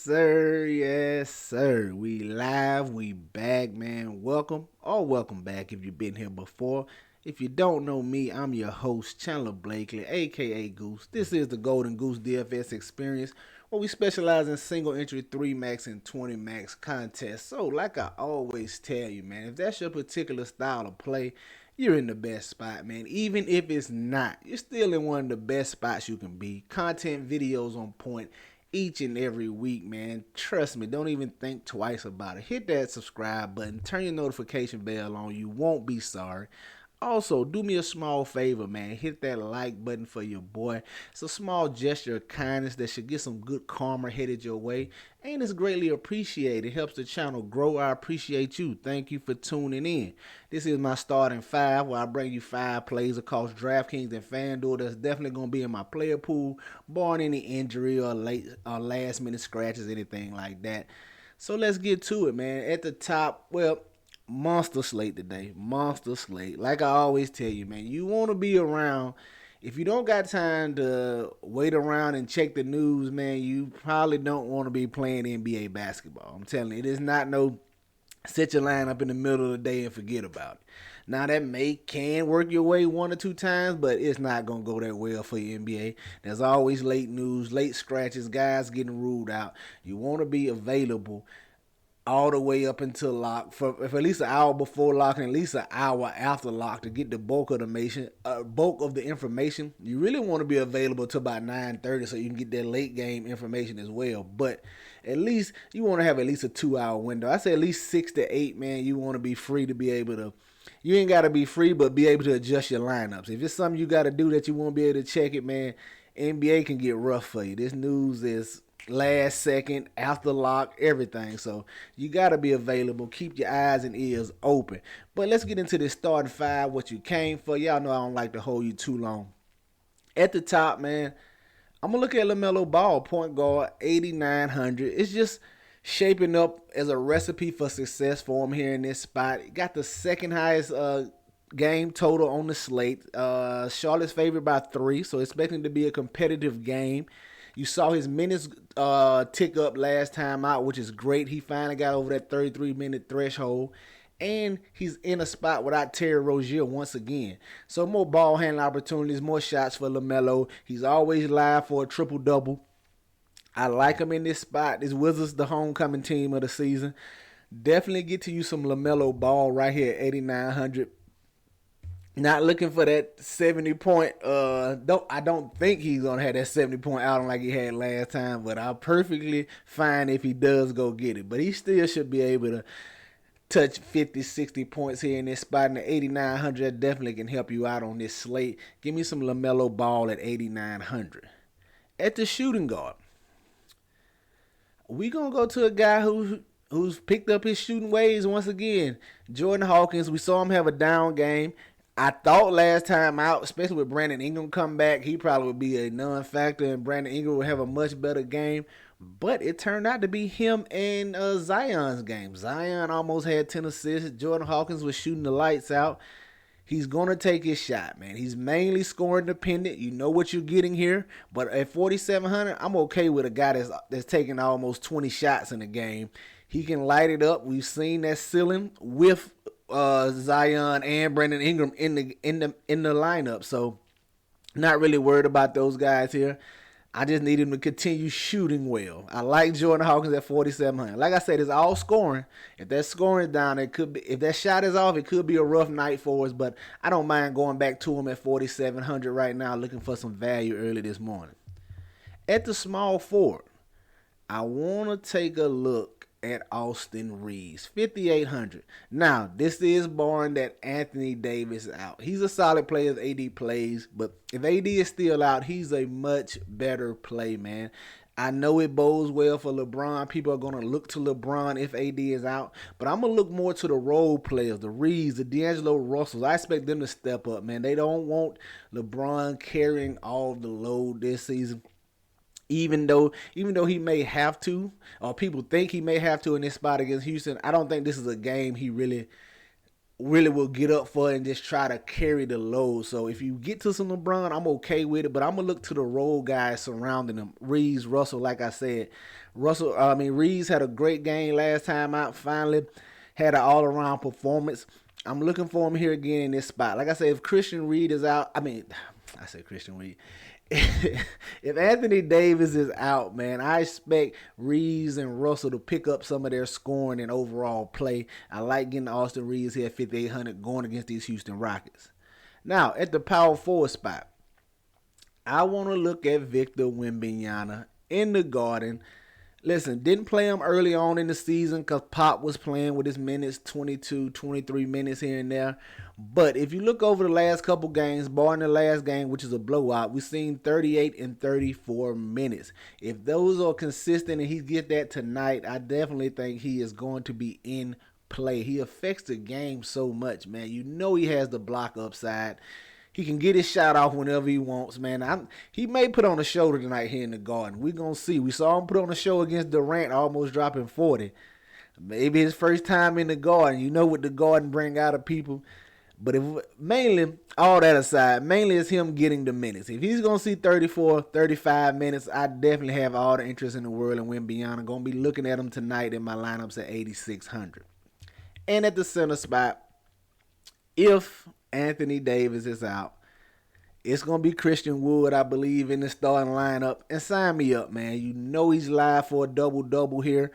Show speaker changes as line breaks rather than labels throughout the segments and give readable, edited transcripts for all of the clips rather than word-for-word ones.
sir. Yes, sir. We live. We back, man. Welcome back if you've been here before. If you don't know me, I'm your host, Chandler Blakely, aka Goose. This is the Golden Goose DFS experience where we specialize in single entry 3 max and 20 max contests. So, like I always tell you, man, if that's your particular style of play, you're in the best spot, man. Even if it's not, you're still in one of the best spots you can be. Content videos on point each and every week, man. Trust me, don't even think twice about it. Hit that subscribe button, turn your notification bell on. You won't be sorry. Also, do me a small favor, man. Hit that like button for your boy. It's a small gesture of kindness that should get some good karma headed your way. And it's greatly appreciated. It helps the channel grow. I appreciate you. Thank you for tuning in. This is my starting five where I bring you five plays across DraftKings and FanDuel that's definitely going to be in my player pool, barring any injury or late or last minute scratches, anything like that. So let's get to it, man. At the top, well, monster slate today. Monster slate. Like I always tell you, man, you want to be around. If you don't got time to wait around and check the news, man, you probably don't want to be playing NBA basketball. I'm telling you, it is not no set your line up in the middle of the day and forget about it. Now that can work your way one or two times, but it's not gonna go that well for your NBA. There's always late news, late scratches, guys getting ruled out. You want to be available all the way up until lock for at least an hour before lock and at least an hour after lock to get the bulk of the information. You really want to be available to about 9:30 so you can get that late game information as well. But at least you want to have at least a 2 hour window. I say at least 6 to 8, man. You want to be free to be able to. You ain't got to be free, but be able to adjust your lineups. If it's something you got to do that you won't be able to check it, man, NBA can get rough for you. This news is last second, after lock, everything. So you got to be available. Keep your eyes and ears open. But let's get into this starting five, what you came for. Y'all know I don't like to hold you too long. At the top, man, I'm going to look at LaMelo Ball, point guard, 8,900. It's just shaping up as a recipe for success for him here in this spot. Got the second highest game total on the slate. Charlotte's favored by 3, so expecting to be a competitive game. You saw his minutes tick up last time out, which is great. He finally got over that 33-minute threshold. And he's in a spot without Terry Rozier once again. So more ball handling opportunities, more shots for LaMelo. He's always live for a triple-double. I like him in this spot. This Wizards, the homecoming team of the season. Definitely get to use some LaMelo Ball right here at 8,900. Not looking for that 70-point. I don't think he's gonna have that 70-point outing like he had last time. But I'm perfectly fine if he does go get it. But he still should be able to touch 50, 60 points here in this spot. And the 8,900 definitely can help you out on this slate. Give me some LaMelo Ball at 8,900. At the shooting guard, we gonna go to a guy who's picked up his shooting ways once again. Jordan Hawkins. We saw him have a down game. I thought last time out, especially with Brandon Ingram come back, he probably would be a non-factor and Brandon Ingram would have a much better game. But it turned out to be him and Zion's game. Zion almost had 10 assists. Jordan Hawkins was shooting the lights out. He's going to take his shot, man. He's mainly scoring dependent. You know what you're getting here. But at 4,700, I'm okay with a guy that's taking almost 20 shots in the game. He can light it up. We've seen that ceiling with Zion and Brandon Ingram in the lineup. So not really worried about those guys here. I just need him to continue shooting well. I like Jordan Hawkins at 4,700. Like I said, it's all scoring. If that scoring is down, it could be. If that shot is off, it could be a rough night for us. But I don't mind going back to him at 4,700 right now, looking for some value early this morning. At the small forward, I want to take a look at Austin Reeves, 5,800. Now, this is barring that Anthony Davis is out. He's a solid player if AD plays, but if AD is still out, he's a much better play, man. I know it bodes well for LeBron. People are going to look to LeBron if AD is out, but I'm going to look more to the role players, the Reeves, the D'Angelo Russells. I expect them to step up, man. They don't want LeBron carrying all the load this season. Even though he may have to, or people think he may have to in this spot against Houston, I don't think this is a game he really really will get up for it and just try to carry the load. So if you get to some LeBron, I'm okay with it, but I'm gonna look to the role guys surrounding him. Reeves, Russell, like I said, Reeves had a great game last time out. Finally, had an all-around performance. I'm looking for him here again in this spot. Like I said, if Christian Reed is out, I said Christian Reed. If Anthony Davis is out, man, I expect Reeves and Russell to pick up some of their scoring and overall play. I like getting Austin Reeves here at 5,800 going against these Houston Rockets. Now, at the power forward spot, I want to look at Victor Wembanyama in the Garden. Listen, didn't play him early on in the season because Pop was playing with his minutes, 22, 23 minutes here and there. But if you look over the last couple games, barring the last game, which is a blowout, we've seen 38 and 34 minutes. If those are consistent and he gets that tonight, I definitely think he is going to be in play. He affects the game so much, man. You know he has the block upside. He can get his shot off whenever he wants, man. He may put on a show tonight here in the Garden. We're going to see. We saw him put on a show against Durant, almost dropping 40. Maybe his first time in the Garden. You know what the Garden bring out of people. But mainly, all that aside, mainly it's him getting the minutes. If he's going to see 34, 35 minutes, I definitely have all the interest in the world in Wembanyama. I'm going to be looking at him tonight in my lineups at 8,600. And at the center spot, if Anthony Davis is out, it's going to be Christian Wood, I believe, in the starting lineup. And sign me up, man. You know he's live for a double-double here.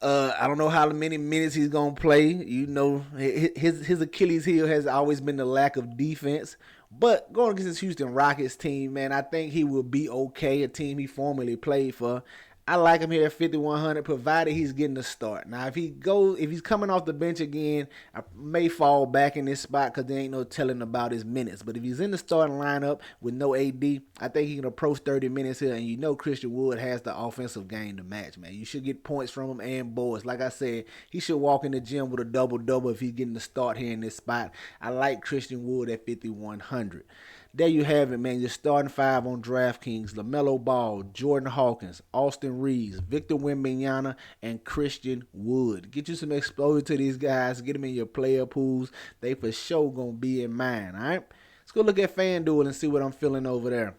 I don't know how many minutes he's going to play. You know, his Achilles heel has always been the lack of defense. But going against this Houston Rockets team, man, I think he will be okay, a team he formerly played for. I like him here at 5,100, provided he's getting the start. Now, if he's coming off the bench again, I may fall back in this spot because there ain't no telling about his minutes. But if he's in the starting lineup with no AD, I think he can approach 30 minutes here. And you know Christian Wood has the offensive game to match, man. You should get points from him and boards. Like I said, he should walk in the gym with a double-double if he's getting the start here in this spot. I like Christian Wood at 5,100. There you have it, man. Your starting five on DraftKings: LaMelo Ball, Jordan Hawkins, Austin Reeves, Victor Wembanyama, and Christian Wood. Get you some exposure to these guys. Get them in your player pools. They for sure going to be in mine, all right? Let's go look at FanDuel and see what I'm feeling over there.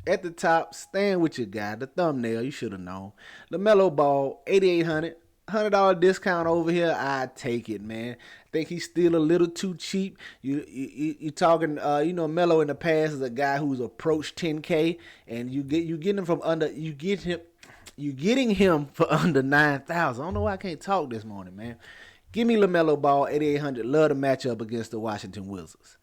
At the top, staying with your guy, the thumbnail, you should have known. LaMelo Ball, 8,800. $100 discount over here, I take it, man. I think he's still a little too cheap. You talking, Melo in the past is a guy who's approached 10K, and you getting him for under 9,000. I don't know why I can't talk this morning, man. Give me LaMelo Ball 8,800. Love the matchup against the Washington Wizards.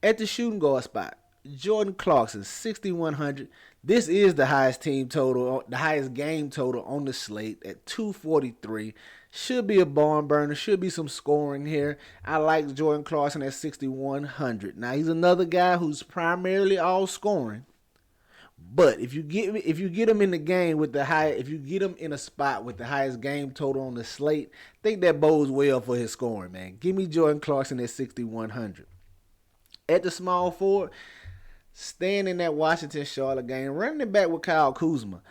At the shooting guard spot, Jordan Clarkson 6,100. This is the highest team total, the highest game total on the slate at 243. Should be a barn burner. Should be some scoring here. I like Jordan Clarkson at 6,100. Now he's another guy who's primarily all scoring. But if you get him in the game with if you get him in a spot with the highest game total on the slate, I think that bodes well for his scoring, man. Give me Jordan Clarkson at 6,100. At the small forward, staying in that Washington-Charlotte game, running it back with Kyle Kuzma.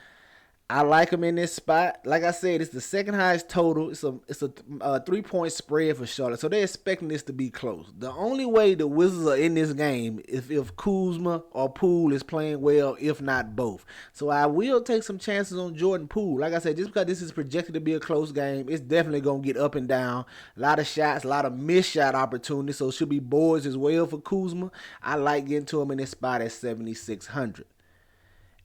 I like him in this spot. Like I said, it's the second highest total. It's a 3-point spread for Charlotte, so they're expecting this to be close. The only way the Wizards are in this game is if Kuzma or Poole is playing well, if not both. So I will take some chances on Jordan Poole. Like I said, just because this is projected to be a close game, it's definitely going to get up and down. A lot of shots, a lot of missed shot opportunities, so it should be boards as well for Kuzma. I like getting to him in this spot at 7,600.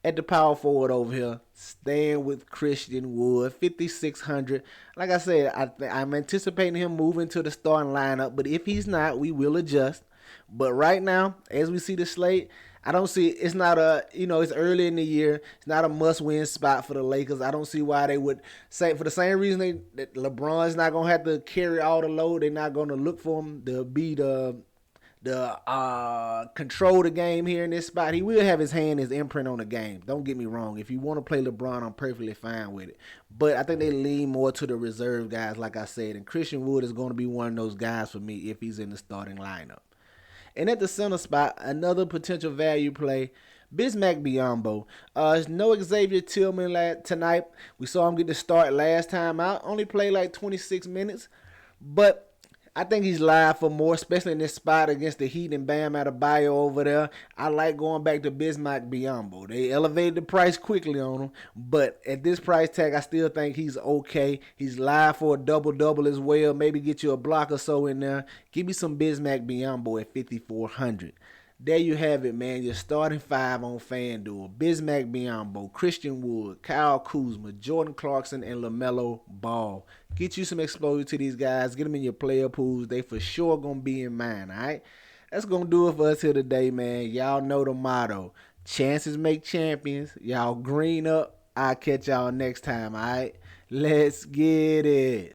At the power forward over here, staying with Christian Wood, 5,600. Like I said, I'm anticipating him moving to the starting lineup, but if he's not, we will adjust. But right now, as we see the slate, I don't see it's not it's early in the year. It's not a must-win spot for the Lakers. I don't see why they would say, for the same reason that LeBron's not gonna have to carry all the load. They're not gonna look for him to be the control the game here in this spot. He will have his imprint on the game. Don't get me wrong. If you want to play LeBron, I'm perfectly fine with it. But I think they lean more to the reserve guys, like I said. And Christian Wood is going to be one of those guys for me if he's in the starting lineup. And at the center spot, another potential value play, Bismack Biyombo. There's no Xavier Tillman tonight. We saw him get the start last time out. Only played like 26 minutes. But I think he's live for more, especially in this spot against the Heat and Bam Adebayo over there. I like going back to Bismack Biyombo. They elevated the price quickly on him, but at this price tag, I still think he's okay. He's live for a double-double as well. Maybe get you a block or so in there. Give me some Bismack Biyombo at 5,400. There you have it, man. Your starting five on FanDuel. Bismack Biyombo, Christian Wood, Kyle Kuzma, Jordan Clarkson, and LaMelo Ball. Get you some exposure to these guys. Get them in your player pools. They for sure going to be in mine, all right? That's going to do it for us here today, man. Y'all know the motto. Chances make champions. Y'all green up. I'll catch y'all next time, all right? Let's get it.